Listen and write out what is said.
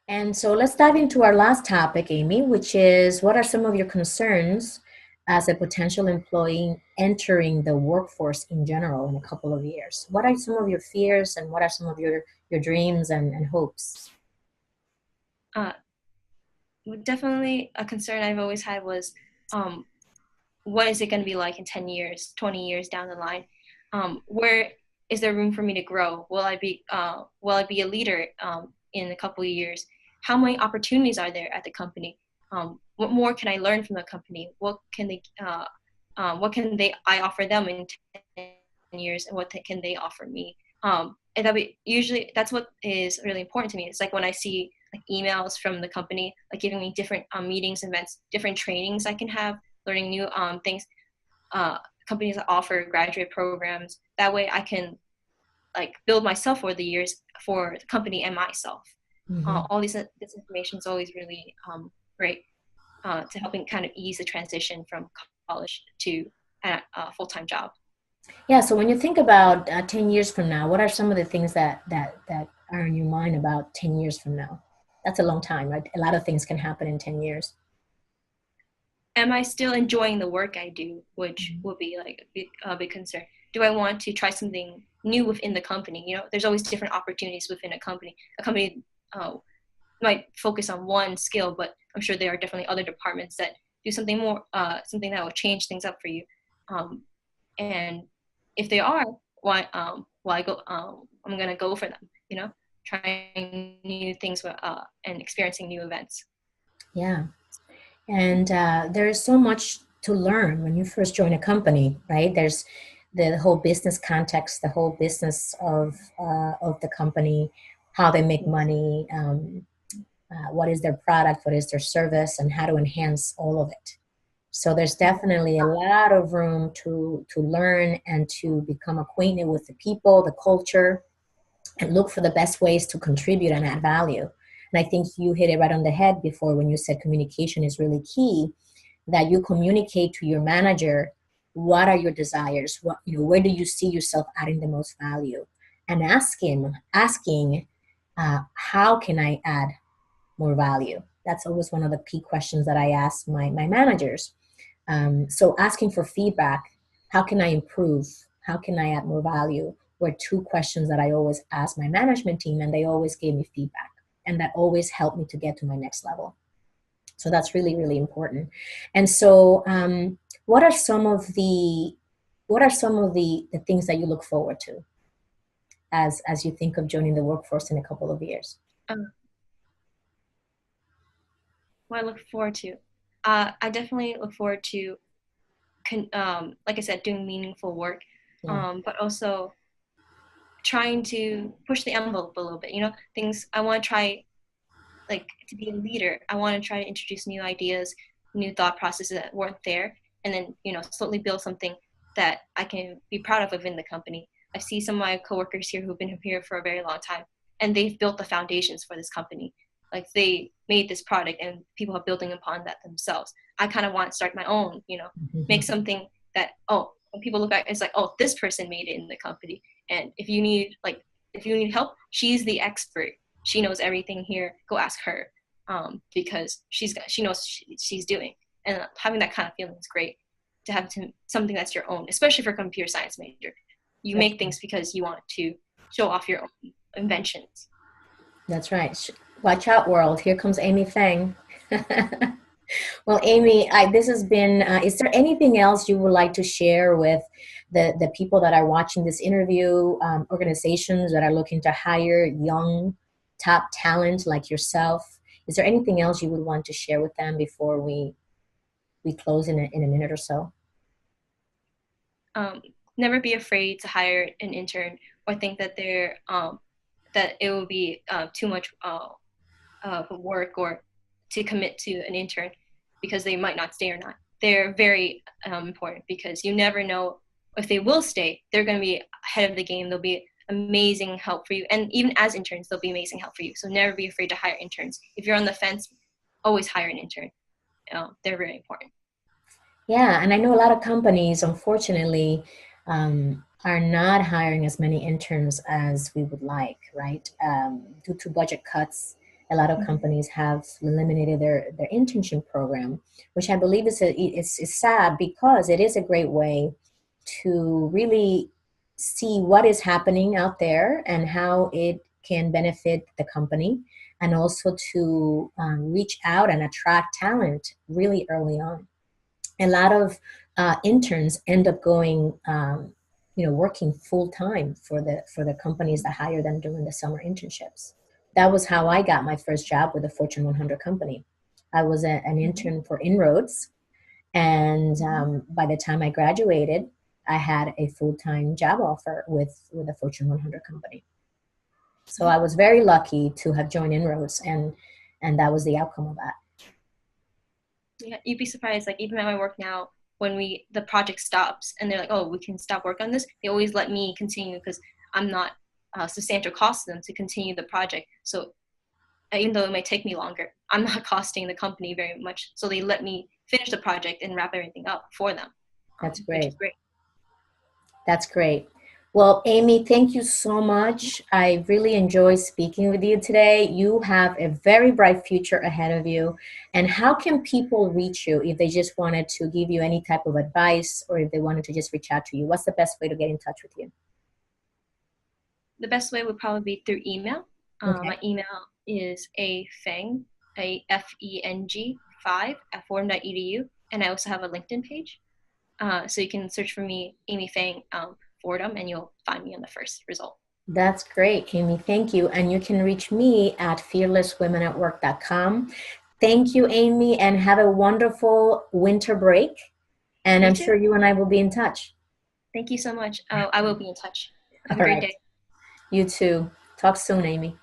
And so let's dive into our last topic, Amy, which is what are some of your concerns as a potential employee entering the workforce in general in a couple of years? What are some of your fears and what are some of your dreams and hopes? Uh, Definitely a concern I've always had was um, what is it going to be like in 10 years, 20 years down the line? Where is there room for me to grow? Will I be a leader in a couple of years? How many opportunities are there at the company? What more can I learn from the company? What can they I offer them in 10 years, and can they offer me? And usually that's what is really important to me. It's like when I see like emails from the company, like giving me different meetings, events, different trainings I can have, learning new things. Uh, Companies that offer graduate programs. That way, I can like build myself for the years for the company and myself. Mhm. All this information is always really great to helping kind of ease the transition from college to a full-time job. Yeah, so when you think about 10 years from now, what are some of the things that are in your mind about 10 years from now? That's a long time, right? A lot of things can happen in 10 years. Am I still enjoying the work I do, which Mhm. would be like a big concern. Do I want to try something new within the company? You know, there's always different opportunities within a company. A company might focus on one skill, but I'm sure there are definitely other departments that do something more, something that will change things up for you. Um, and if they are, I'm gonna go for them. You know, trying new things and experiencing new events. Yeah. And there is so much to learn when you first join a company, right? There's the whole business context, the whole business of the company, how they make money, what is their product, what is their service, and how to enhance all of it. So there's definitely a lot of room to learn and to become acquainted with the people, the culture, and look for the best ways to contribute and add value. And I think you hit it right on the head before when you said communication is really key, that you communicate to your manager what are your desires, what where do you see yourself adding the most value, and asking how can I add more value. That's always one of the key questions that I ask my managers. So asking for feedback, how can I improve? How can I add more value? Were two questions that I always ask my management team, and they always gave me feedback. And that always helped me to get to my next level. So that's really, really important. And so, what are some of the things that you look forward to as you think of joining the workforce in a couple of years? Um, what I look forward to, I definitely look forward to, like I said, doing meaningful work, Yeah. but also trying to push the envelope a little bit. You know, things I want to try, like to be a leader. I want to try to introduce new ideas, new thought processes that weren't there, and then slowly build something that I can be proud of within the company. I see some of my coworkers here who've been here for a very long time, and they've built the foundations for this company. Like they made this product, and people are building upon that themselves. I kind of want to start my own. Make something that when people look back, it's like, oh, this person made it in the company. And if you need help, she's the expert. She knows everything here. Go ask her, because she knows she's doing. And having that kind of feeling is great, to have something that's your own, especially for a computer science major. You That's make things because you want to show off your own inventions. that's right. Watch out, world. Here comes Amy Feng. Well, Amy, this has been. Is there anything else you would like to share with the people that are watching this interview, organizations that are looking to hire young, top talent like yourself? Is there anything else you would want to share with them before we close in a minute or so? um, Never be afraid to hire an intern or think that it will be too much work or to commit to an intern because they might not stay or not. They're very important because you never know if they will stay. They're going to be ahead of the game. They'll be amazing help for you. And even as interns, they'll be amazing help for you. So never be afraid to hire interns. If you're on the fence, always hire an intern. They're very important. Yeah, and I know a lot of companies, unfortunately, are not hiring as many interns as we would like, right? Due to budget cuts, A lot of Mhm. companies have eliminated their internship program, which I believe is sad because it is a great way to really see what is happening out there and how it can benefit the company, and also to reach out and attract talent really early on. A lot of interns end up going, working full time for the companies that hire them during the summer internships. That was how I got my first job with a Fortune 100 company. I was an Mhm. intern for Inroads, and Mhm. by the time I graduated, I had a full time job offer with a Fortune 100 company. So I was very lucky to have joined Inroads, and that was the outcome of that. Yeah, you'd be surprised. Like even at my work now, when the project stops and they're like, "Oh, we can stop work on this," they always let me continue because I'm not substantial cost to them to continue the project. So even though it might take me longer, I'm not costing the company very much. So they let me finish the project and wrap everything up for them, That's which is great. great. That's great. Well, Amy, thank you so much. I really enjoyed speaking with you today. You have a very bright future ahead of you. And how can people reach you if they just wanted to give you any type of advice, or if they wanted to just reach out to you? What's the best way to get in touch with you? The best way would probably be through email. Okay. My email is a feng, AFENG 5 at fordham.edu, and I also have a LinkedIn page. So you can search for me, Amy Feng, Fordham, and you'll find me on the first result. That's great, Amy. Thank you. And you can reach me at fearlesswomenatwork.com. Thank you, Amy, and have a wonderful winter break. And You I'm too. sure you and I will be in touch. Thank you so much. I will be in touch. Have a All great right. day. You too. Talk soon, Amy.